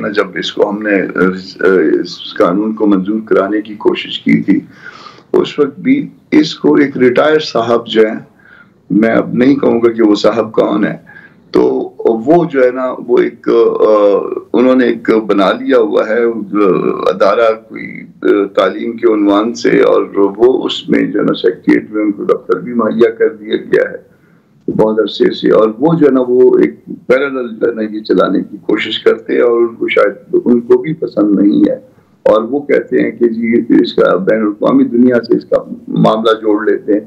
نا جب اس کو ہم نے اس قانون کو منظور کرانے کی کوشش کی تھی، اس وقت بھی اس کو ایک ریٹائر صاحب جو ہیں، میں اب نہیں کہوں گا کہ وہ صاحب کون ہے، تو وہ جو ہے نا وہ ایک انہوں نے ایک بنا لیا ہوا ہے ادارہ کوئی تعلیم کے عنوان سے، اور وہ اس میں جو ہے نا سیکریٹریٹ میں ان کو دفتر بھی مہیا کر دیا گیا ہے بہت عرصے سے، اور وہ جو ہے نا وہ ایک پیرالل جو ہے نا یہ چلانے کی کوشش کرتے ہیں، اور ان کو شاید ان کو بھی پسند نہیں ہے، اور وہ کہتے ہیں کہ جی اس کا بین الاقوامی دنیا سے اس کا معاملہ جوڑ لیتے ہیں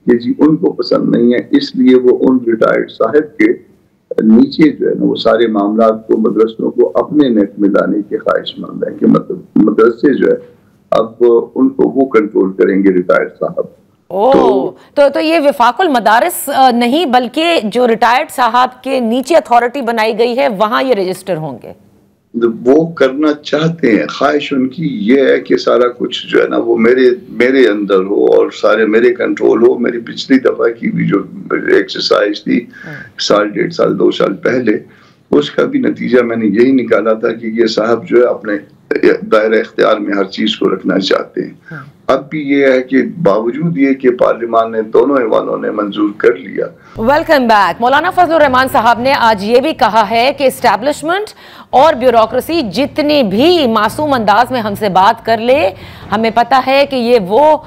کہ جی ان کو پسند نہیں ہے، اس لیے وہ ان ریٹائرڈ صاحب کے نیچے جو ہے نا وہ سارے معاملات کو مدرسوں کو اپنے نیٹ میں لانے کے خواہش مند ہے کہ مطلب مدرسے جو ہے اب ان کو وہ کنٹرول کریں گے ریٹائرڈ صاحب۔ تو یہ وفاق المدارس نہیں بلکہ جو ریٹائرڈ صاحب کے نیچے اتھارٹی بنائی گئی ہے وہاں یہ رجسٹر ہوں گے؟ وہ کرنا چاہتے ہیں، خواہش ان کی یہ ہے کہ سارا کچھ جو ہے نا وہ میرے اندر ہو اور سارے میرے کنٹرول ہو۔ میری پچھلی دفعہ کی بھی جو ایکسرسائز تھی سال 1.5 سال 2 سال پہلے، اس کا بھی نتیجہ میں نے یہی نکالا تھا کہ یہ صاحب جو ہے اپنے دائرہ اختیار میں ہر چیز کو رکھنا چاہتے ہیں۔ اب بھی یہ ہے کہ باوجود یہ کہ پارلیمان نے دونوں ایوانوں نے منظور کر لیا۔ Welcome back. مولانا فضل الرحمان صاحب نے آج یہ بھی کہا ہے کہ اسٹیبلشمنٹ اور بیوروکریسی جتنی بھی معصوم انداز میں ہم سے بات کر لے، ہمیں پتہ ہے کہ یہ وہ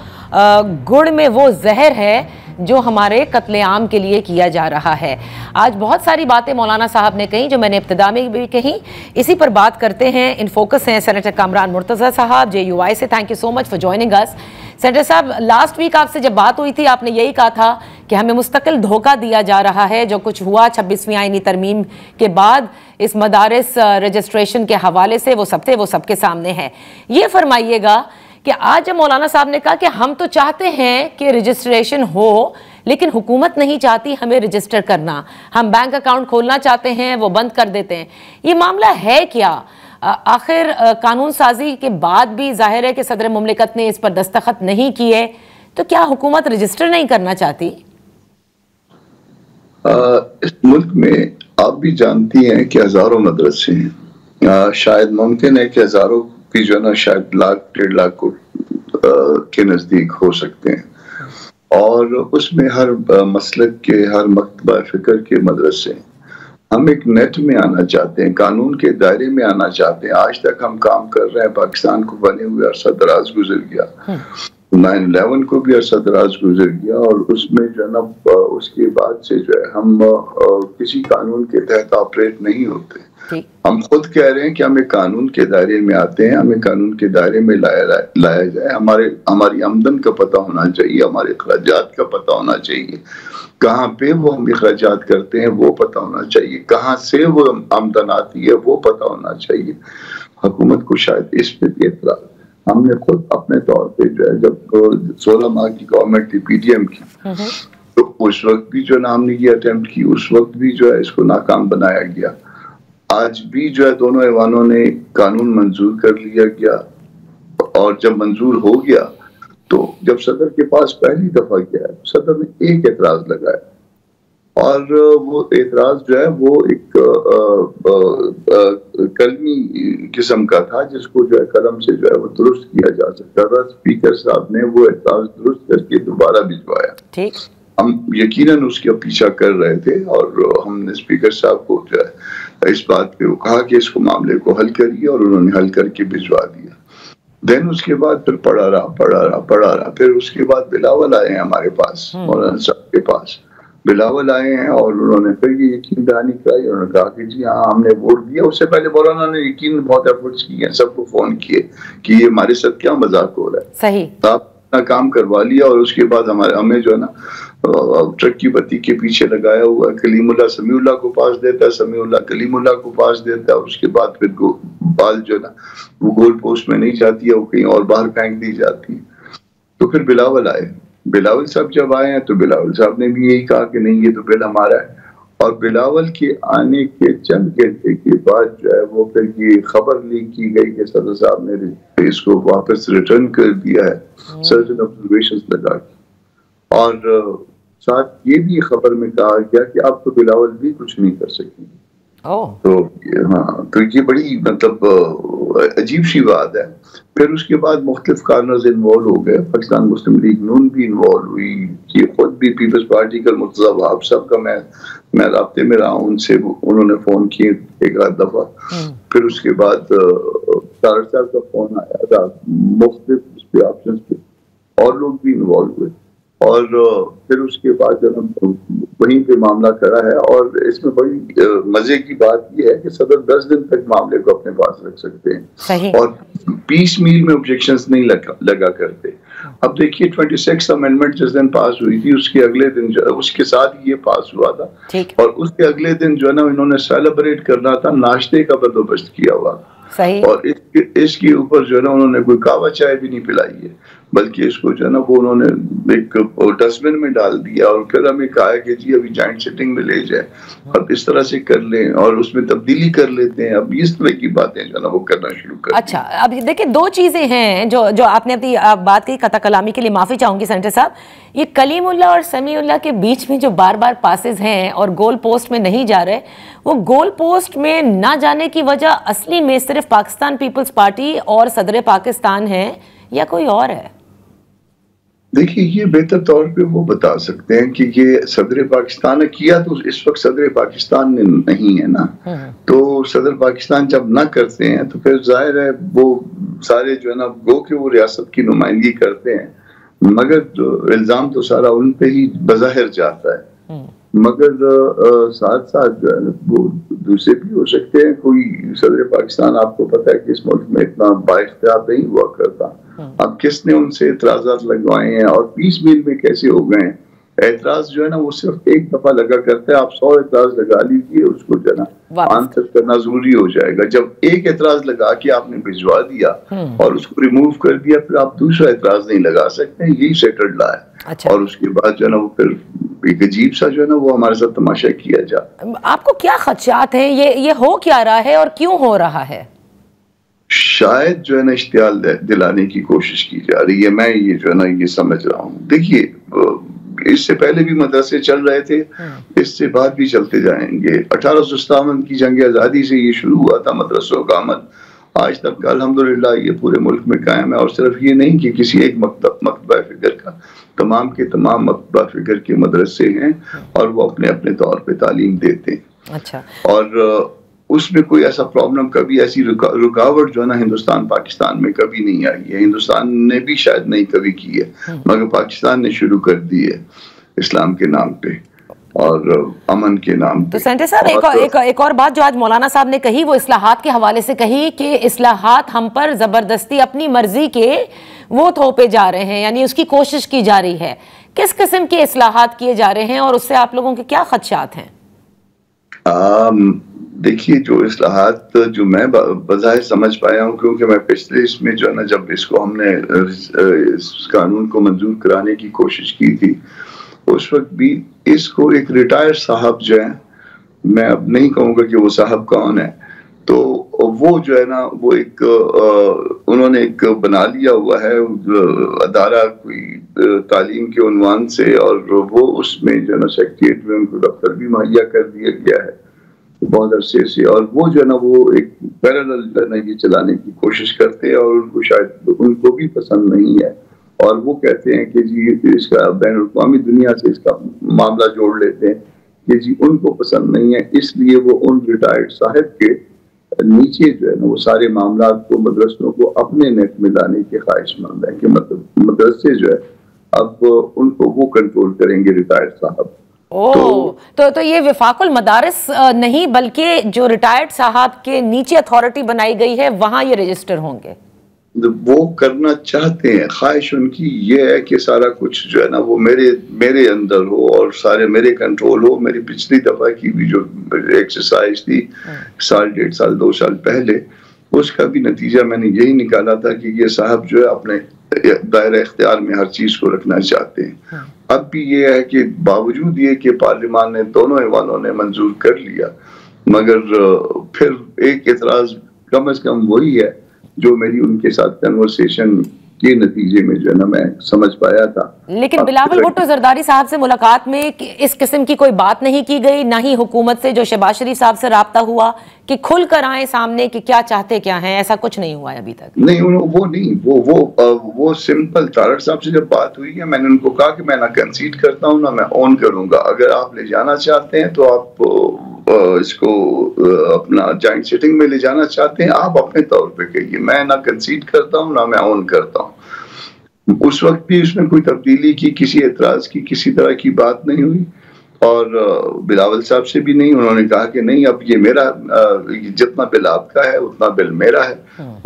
گڑ میں وہ زہر ہے جو ہمارے قتل عام کے لیے کیا جا رہا ہے۔ آج بہت ساری باتیں مولانا صاحب نے کہیں جو میں نے ابتدا میں بھی کہیں، اسی پر بات کرتے ہیں۔ ان فوکس ہیں سینیٹر کامران مرتضیٰ صاحب JUI سے۔ Thank you so much for joining اس۔ سینیٹر صاحب، لاسٹ ویک آپ سے جب بات ہوئی تھی آپ نے یہی کہا تھا کہ ہمیں مستقل دھوکہ دیا جا رہا ہے، جو کچھ ہوا 26ویں آئینی ترمیم کے بعد اس مدارس رجسٹریشن کے حوالے سے وہ سب کے سامنے ہے۔ یہ فرمائیے گا کہ آج جب مولانا صاحب نے کہا کہ ہم تو چاہتے ہیں کہ رجسٹریشن ہو لیکن حکومت نہیں چاہتی ہمیں رجسٹر کرنا، ہم بینک اکاؤنٹ کھولنا چاہتے ہیں وہ بند کر دیتے ہیں، یہ معاملہ ہے کیا؟ آخر قانون سازی کے بعد بھی ظاہر ہے کہ صدر مملکت نے اس پر دستخط نہیں کیے، تو کیا حکومت رجسٹر نہیں کرنا چاہتی؟ اس ملک میں آپ بھی جانتی ہیں کہ ہزاروں مدرسے ہیں، شاید ممکن ہے کہ ہزاروں کی جو ہے نا شاید 1,00,000 1,50,000 کے نزدیک ہو سکتے ہیں، اور اس میں ہر مسلک کے ہر مکتبہ فکر کے مدرسے ہیں۔ ہم ایک نیٹ میں آنا چاہتے ہیں، قانون کے دائرے میں آنا چاہتے ہیں۔ آج تک ہم کام کر رہے ہیں، پاکستان کو بنے ہوئے عرصہ دراز گزر گیا، 9/11 کو بھی عرصہ دراز گزر گیا، اور اس میں جو ہے نا اس کے بعد سے جو ہے ہم کسی قانون کے تحت آپریٹ نہیں ہوتے۔ ہم خود کہہ رہے ہیں کہ ہم ایک قانون کے دائرے میں آتے ہیں، ہمیں قانون کے دائرے میں لایا جائے، ہماری آمدن کا پتہ ہونا چاہیے، ہمارے اخراجات کا پتہ ہونا چاہیے، کہاں پہ وہ ہم اخراجات کرتے ہیں وہ پتہ ہونا چاہیے، کہاں سے وہ آمدن آتی ہے وہ پتہ ہونا چاہیے۔ حکومت کو شاید اس پہ بھی اعتراض ہے۔ ہم نے خود اپنے طور پہ جو ہے جب 16 ماہ کی گورنمنٹ تھی PDM کی، تو اس وقت بھی جو ہے ہم نے یہ اٹیمپٹ کی، اس وقت بھی جو ہے اس کو ناکام بنایا گیا۔ آج بھی جو ہے دونوں ایوانوں نے قانون منظور کر لیا گیا، اور جب منظور ہو گیا تو جب صدر کے پاس پہلی دفعہ گیا صدر نے ایک اعتراض لگایا، اور وہ اعتراض جو ہے وہ ایک قلمی قسم کا تھا، جس کو جو ہے قلم سے جو ہے وہ درست کیا جا سکتا تھا۔ اسپیکر صاحب نے وہ اعتراض درست کر کے دوبارہ بھجوایا۔ ہم یقیناً اس کا پیچھا کر رہے تھے، اور ہم نے اسپیکر صاحب کو جو ہے اس بات پہ کہا کہ اس کو معاملے کو حل کریے، اور انہوں نے حل کر کے بھجوا دیا۔ دین اس کے بعد پھر پڑھا رہا، پھر اس کے بعد بلاول آئے ہیں ہمارے پاس، مولانا صاحب کے پاس بلاول آئے ہیں، اور انہوں نے پھر یہ یقین دہانی کرائی، انہوں نے کہا کہ جی ہاں ہم نے ووٹ دیا۔ اس سے پہلے مولانا نے یقین بہت ایفرٹس کیے ہیں، سب کو فون کیے کہ یہ ہمارے ساتھ کیا مذاق ہو رہا ہے، صحیح آپ اپنا کام کروا لیا، اور اس کے بعد ہمیں جو ہے نا ٹرک کی بتی کے پیچھے لگایا ہوا ہے۔ کلیم اللہ سمیع اللہ کو پاس دیتا ہے، سمیع اللہ کلیم اللہ کو پاس دیتا ہے، اور اس کے بعد پھر بال جو ہے نا وہ گول پوسٹ میں نہیں جاتی ہے، وہ کہیں اور باہر پھینک دی جاتی ہے۔ تو پھر بلاول آئے، بلاول صاحب جب آئے ہیں تو بلاول صاحب نے بھی یہی کہا کہ نہیں یہ تو بل ہمارا ہے، اور بلاول کے آنے کے چند گھنٹے کے بعد جو ہے وہ پھر یہ خبر لیک کی گئی کہ صدر صاحب نے اس کو واپس ریٹرن کر دیا ہے سرجن آبزرویشنز لگا کے، اور ساتھ یہ بھی خبر میں کہا گیا کہ آپ تو بلاول بھی کچھ نہیں کر سکیں۔ تو ہاں، تو یہ بڑی مطلب عجیب سی بات ہے. پھر اس کے بعد مختلف کارنرز انوالو ہو گئے. پاکستان مسلم لیگ نون بھی انوالو ہوئی. یہ خود بھی پیپلز پارٹی کا مرتضیٰ وہاب صاحب کا میں رابطے میں رہا ہوں ان سے. انہوں نے فون کیے ایک آدھ دفعہ. پھر اس کے بعد طارق صاحب کا فون آیا تھا مختلف اس پہ آپشنز پہ, اور لوگ بھی انوالو ہوئے. اور پھر اس کے بعد وہیں پہ معاملہ کھڑا ہے. اور اس میں بڑی مزے کی بات یہ ہے کہ صدر 10 دن تک معاملے کو اپنے پاس رکھ سکتے ہیں اور پیس میل میں آبجیکشنز نہیں لگا کرتے. اب دیکھیے 26 امینڈمنٹ جس دن پاس ہوئی تھی اس کے اگلے دن اس کے ساتھ یہ پاس ہوا تھا, اور اس کے اگلے دن جو ہے نا انہوں نے سیلیبریٹ کرنا تھا, ناشتے کا بندوبست کیا ہوا. اور اس کے اوپر جو ہے نا انہوں نے کوئی کہوا چائے بھی نہیں پلائی ہے, بلکہ اس کو جو ہے نا وہ انہوں نے ایک ڈسٹ بن میں ڈال دیا اور پھر ہمیں کہا کہ جی ابھی جوائنٹ سیٹنگ میں لے جائے, اب اس طرح سے کر لیں اور اس میں تبدیلی کر لیتے ہیں. اب اس طرح کی باتیں جو ہے نا وہ کرنا شروع کر. اچھا, اب دیکھیں دو چیزیں ہیں جو آپ نے اپنی بات کی. قطع کلامی کے لیے معافی چاہوں گی سینیٹر صاحب. یہ کلیم اللہ اور سمیع اللہ کے بیچ میں جو بار بار پاسز ہیں اور گول پوسٹ میں نہیں جا رہے, وہ گول پوسٹ میں نہ جانے کی وجہ اصلی میں صرف پاکستان پیپلز پارٹی اور صدر پاکستان ہے یا کوئی اور ہے؟ دیکھیے یہ بہتر طور پہ وہ بتا سکتے ہیں کہ یہ صدر پاکستان نے کیا, تو اس وقت صدر پاکستان نے نہیں ہے نا. تو صدر پاکستان جب نہ کرتے ہیں تو پھر ظاہر ہے وہ سارے جو ہے نا گو کہ وہ ریاست کی نمائندگی کرتے ہیں, مگر الزام تو سارا ان پہ ہی بظاہر جاتا ہے. مگر ساتھ ساتھ جو ہے وہ دوسرے بھی ہو سکتے ہیں. کوئی صدر پاکستان آپ کو پتہ ہے کہ اس ملک میں اتنا بااختیار نہیں ہوا کرتا. اب کس نے ان سے اعتراضات لگوائے ہیں اور پیس میل میں کیسے ہو گئے ہیں. اعتراض جو ہے نا وہ صرف ایک دفعہ لگا کرتا ہے, آپ 100 اعتراض لگا لیجیے, اس کو جو ہے نا آنسر کرنا ضروری ہو جائے گا. جب ایک اعتراض لگا کے آپ نے بھجوا دیا اور اس کو ریموو کر دیا, پھر آپ دوسرا اعتراض نہیں لگا سکتے. یہی سیٹلڈ لا ہے. اور اس کے بعد جو ہے نا وہ پھر ایک عجیب سا جو ہے نا وہ ہمارے ساتھ تماشا کیا جاتا. آپ کو کیا خدشات ہیں, یہ ہو کیا رہا ہے اور کیوں ہو رہا ہے؟ شاید جو ہے نا اشتعال دلانے کی کوشش کی جا رہی ہے. میں یہ جو ہے نا یہ سمجھ رہا ہوں. دیکھیے اس سے پہلے بھی مدرسے چل رہے تھے, اس سے بعد بھی چلتے جائیں گے. 1857 کی جنگ آزادی سے یہ شروع ہوا تھا مدرسوں کا عمل, آج تک الحمدللہ یہ پورے ملک میں قائم ہے. اور صرف یہ نہیں کہ کسی ایک مکتبہ فکر کا, تمام کے تمام مکتبہ فکر کے مدرسے ہیں اور وہ اپنے اپنے طور پہ تعلیم دیتے ہیں. اچھا, اور اس میں کوئی ایسا پرابلم, کبھی ایسی رکاوٹ جو ہے نا ہندوستان پاکستان میں کبھی نہیں آئی ہے. ہندوستان نے بھی شاید نہیں کبھی کی ہے, مگر پاکستان نے شروع کر دی ہے اسلام کے نام پہ اور امن کے نام پہ. تو سینٹر صاحب ایک اور بات جو آج مولانا صاحب نے کہی, وہ اصلاحات کے حوالے سے کہی کہ اصلاحات ہم پر زبردستی اپنی مرضی کے وہ تھوپے جا رہے ہیں, یعنی اس کی کوشش کی جا رہی ہے. کس قسم کے اصلاحات کیے جا رہے ہیں اور اس سے آپ لوگوں کے کیا خدشات ہیں؟ دیکھیے جو اصلاحات جو میں بظاہر سمجھ پایا ہوں, کیونکہ میں پچھلے اس میں جو ہے نا جب اس کو ہم نے اس قانون کو منظور کرانے کی کوشش کی تھی, اس وقت بھی اس کو ایک ریٹائر صاحب جو ہے, میں اب نہیں کہوں گا کہ وہ صاحب کون ہے, تو وہ جو ہے نا وہ ایک انہوں نے ایک بنا لیا ہوا ہے ادارہ کوئی تعلیم کے عنوان سے, اور وہ اس میں جو ہے نا سیکریٹریٹ میں ان کو دفتر بھی مہیا کر دیا گیا ہے بہت عرصے سے. اور وہ جو ہے نا وہ ایک پیرالل جو ہے نا یہ چلانے کی کوشش کرتے ہیں, اور ان کو شاید ان کو بھی پسند نہیں ہے, اور وہ کہتے ہیں کہ جی اس کا بین الاقوامی دنیا سے اس کا معاملہ جوڑ لیتے ہیں کہ جی ان کو پسند نہیں ہے. اس لیے وہ ان ریٹائرڈ صاحب کے نیچے جو ہے نا وہ سارے معاملات کو, مدرسوں کو اپنے نیٹ میں لانے کے خواہش مند ہیں کہ مطلب مدرسے جو ہے اب ان کو وہ کنٹرول کریں گے ریٹائرڈ صاحب. تو یہ وفاق المدارس نہیں بلکہ جو ریٹائرڈ صاحب کے نیچے اتھارٹی بنائی گئی ہے وہاں یہ رجسٹر ہوں گے. وہ کرنا چاہتے ہیں, خواہش ان کی یہ ہے کہ سارا کچھ جو ہے نا وہ میرے اندر ہو اور سارے میرے کنٹرول ہو. میری پچھلی دفعہ کی بھی جو ایکسرسائز تھی 1.5 سال 2 سال پہلے, اس کا بھی نتیجہ میں نے یہی نکالا تھا کہ یہ صاحب جو ہے اپنے دائرہ اختیار میں ہر چیز کو رکھنا چاہتے ہیں. اب بھی یہ ہے کہ باوجود یہ کہ پارلیمان نے دونوں ایوانوں نے منظور کر لیا, مگر پھر ایک اعتراض کم از کم وہی ہے جو میری ان کے ساتھ کنورسیشن یہ نتیجے میں جو ہے نا میں سمجھ پایا تھا. لیکن بلاول بھٹو زرداری صاحب سے ملاقات میں اس قسم کی کوئی بات نہیں کی گئی, نہ ہی حکومت سے جو شہباز شریف صاحب سے رابطہ ہوا کہ کھل کر آئیں سامنے کہ کیا چاہتے کیا ہیں, ایسا کچھ نہیں ہوا ہے ابھی تک؟ نہیں, وہ سمپل طارق صاحب سے جب بات ہوئی ہے میں نے ان کو کہا کہ میں نہ کنسیڈ کرتا ہوں نہ میں اون کروں گا, اگر آپ لے جانا چاہتے ہیں تو آپ اس کو اپنا جوائنٹ سیٹنگ میں لے جانا چاہتے ہیں آپ اپنے طور پہ کہیے, میں نہ کنسیڈ کرتا ہوں نہ میں اون کرتا ہوں. اس وقت بھی اس میں کوئی تبدیلی کی, کسی اعتراض کی, کسی طرح کی بات نہیں ہوئی, اور بلاول صاحب سے بھی نہیں. انہوں نے کہا کہ نہیں اب یہ میرا جتنا بل آپ کا ہے اتنا بل میرا ہے,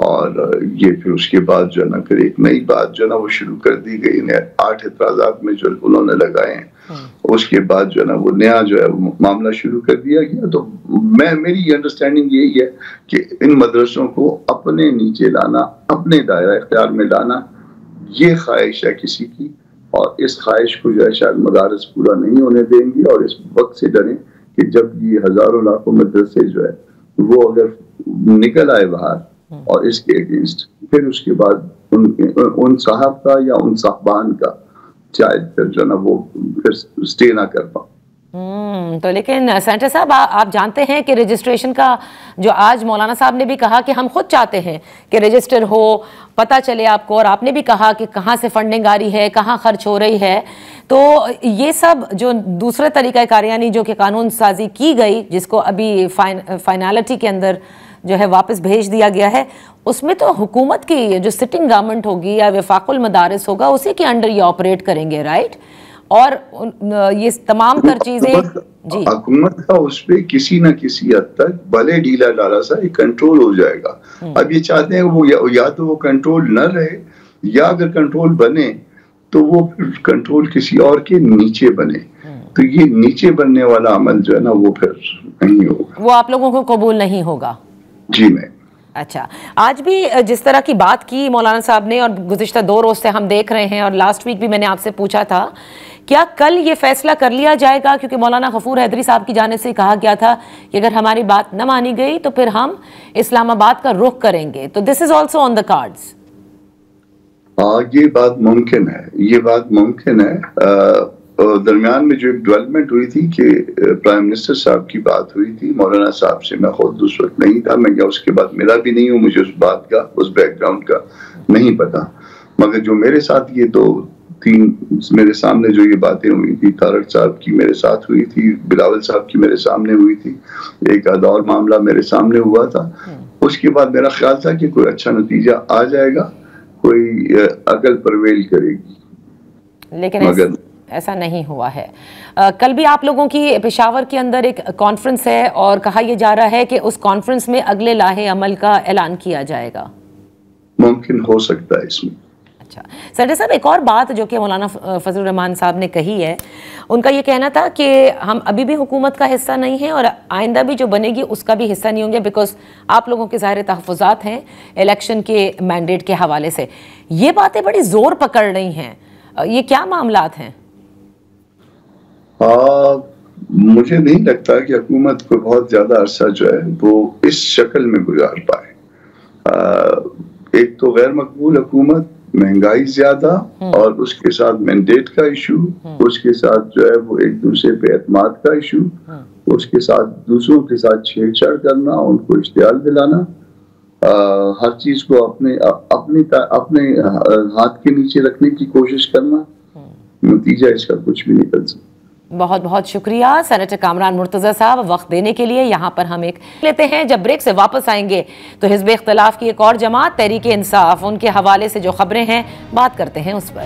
اور یہ پھر اس کے بعد جو ہے نا پھر ایک نئی بات جو ہے نا وہ شروع کر دی گئی. 8 اعتراضات میں جو انہوں نے لگائے ہیں اس کے بعد جو ہے نا وہ نیا جو ہے معاملہ شروع کر دیا گیا. تو میری انڈرسٹینڈنگ یہی ہے کہ ان مدرسوں کو اپنے نیچے لانا, اپنے دائرہ اختیار میں لانا, یہ خواہش ہے کسی کی, اور اس خواہش کو جو ہے شاید مدارس پورا نہیں ہونے دیں گی, اور اس وقت سے ڈریں کہ جب یہ ہزاروں لاکھوں مدرسے جو ہے وہ اگر نکل آئے باہر اور اس کے اگینسٹ, پھر اس کے بعد ان صاحب کا یا ان صاحبان کا شاید پھر جو نا وہ پھر سٹے نہ کر پاؤں. تو لیکن سینیٹر صاحب آپ جانتے ہیں کہ رجسٹریشن کا جو آج مولانا صاحب نے بھی کہا کہ ہم خود چاہتے ہیں کہ رجسٹر ہو, پتہ چلے آپ کو, اور آپ نے بھی کہا کہ کہاں سے فنڈنگ آ رہی ہے, کہاں خرچ ہو رہی ہے. تو یہ سب جو دوسرے طریقہ کار یعنی جو کہ قانون سازی کی گئی جس کو ابھی فائنالٹی کے اندر جو ہے واپس بھیج دیا گیا ہے, اس میں تو حکومت کی جو سٹنگ گورنمنٹ ہوگی یا وفاق المدارس ہوگا اسی کے انڈر یہ آپریٹ کریں گے, رائٹ؟ اور یہ تمام تر چیزیں جی حکومت کا اس پہ کسی نہ کسی حد تک بھلے ڈھیلا ڈالا سا ایک کنٹرول ہو جائے گا. اب یہ چاہتے ہیں وہ یا تو وہ کنٹرول نہ رہے, یا اگر کنٹرول بنے تو وہ پھر کنٹرول کسی اور کے نیچے بنے. تو یہ نیچے بننے والا عمل جو ہے نا وہ پھر نہیں ہوگا, وہ آپ لوگوں کو قبول نہیں ہوگا. جی میں اچھا, آج بھی جس طرح کی بات کی مولانا صاحب نے, اور گزشتہ 2 روز سے ہم دیکھ رہے ہیں, اور لاسٹ ویک بھی میں نے آپ سے پوچھا تھا کیا کل یہ فیصلہ کر لیا جائے گا, کیونکہ مولانا غفور حیدری صاحب کی جانب سے کہا گیا تھا کہ اگر ہماری بات نہ مانی گئی تو پھر ہم اسلام آباد کا رخ کریں گے. تو دس is also on the cards. یہ بات ممکن ہے, یہ بات ممکن ہے. درمیان میں جو ایک ڈیولپمنٹ ہوئی تھی کہ پرائم منسٹر صاحب کی بات ہوئی تھی مولانا صاحب سے, میں خود اس وقت نہیں تھا, میں کیا اس کے بعد ملا بھی نہیں ہوں, مجھے اس بات کا اس بیک گراؤنڈ کا نہیں پتا. مگر جو میرے ساتھ یہ 2-3 میرے سامنے جو یہ باتیں ہوئی تھی, طارق صاحب کی میرے ساتھ ہوئی تھی, بلاول صاحب کی میرے سامنے ہوئی تھی, ایک آدھ اور معاملہ میرے سامنے ہوا تھا. اس کے بعد میرا خیال تھا کہ کوئی اچھا نتیجہ آ جائے گا, کوئی عقل پرویل کرے گی, لیکن ایسا نہیں ہوا ہے. کل بھی آپ لوگوں کی پشاور کے اندر ایک کانفرنس ہے, اور کہا یہ جا رہا ہے کہ اس کانفرنس میں اگلے لاہے عمل کا اعلان کیا جائے گا. ممکن ہو سکتا ہے اس میں. اچھا سینیٹر صاحب, ایک اور بات جو کہ مولانا فضل الرحمان صاحب نے کہی ہے, ان کا یہ کہنا تھا کہ ہم ابھی بھی حکومت کا حصہ نہیں ہیں, اور آئندہ بھی جو بنے گی اس کا بھی حصہ نہیں ہوں گے, بیکاز آپ لوگوں کے ظاہر تحفظات ہیں الیکشن کے مینڈیٹ کے حوالے سے. یہ باتیں بڑی زور پکڑ رہی ہیں, یہ کیا معاملات ہیں؟ مجھے نہیں لگتا کہ حکومت کو بہت زیادہ عرصہ جو ہے وہ اس شکل میں گزار پائے. ایک تو غیر مقبول حکومت, مہنگائی زیادہ, اور اس کے ساتھ مینڈیٹ کا ایشو, اس کے ساتھ جو ہے وہ ایک دوسرے پہ اعتماد کا ایشو, اس کے ساتھ دوسروں کے ساتھ چھیڑ چھاڑ کرنا, ان کو اشتعال دلانا, ہر چیز کو اپنے ہاتھ کے نیچے رکھنے کی کوشش کرنا. نتیجہ اس کا کچھ بھی نکل سکتا. بہت بہت شکریہ سینیٹر کامران مرتضی صاحب وقت دینے کے لیے. یہاں پر ہم ایک لیتے ہیں, جب بریک سے واپس آئیں گے تو حزب اختلاف کی ایک اور جماعت تحریک انصاف, ان کے حوالے سے جو خبریں ہیں بات کرتے ہیں اس پر.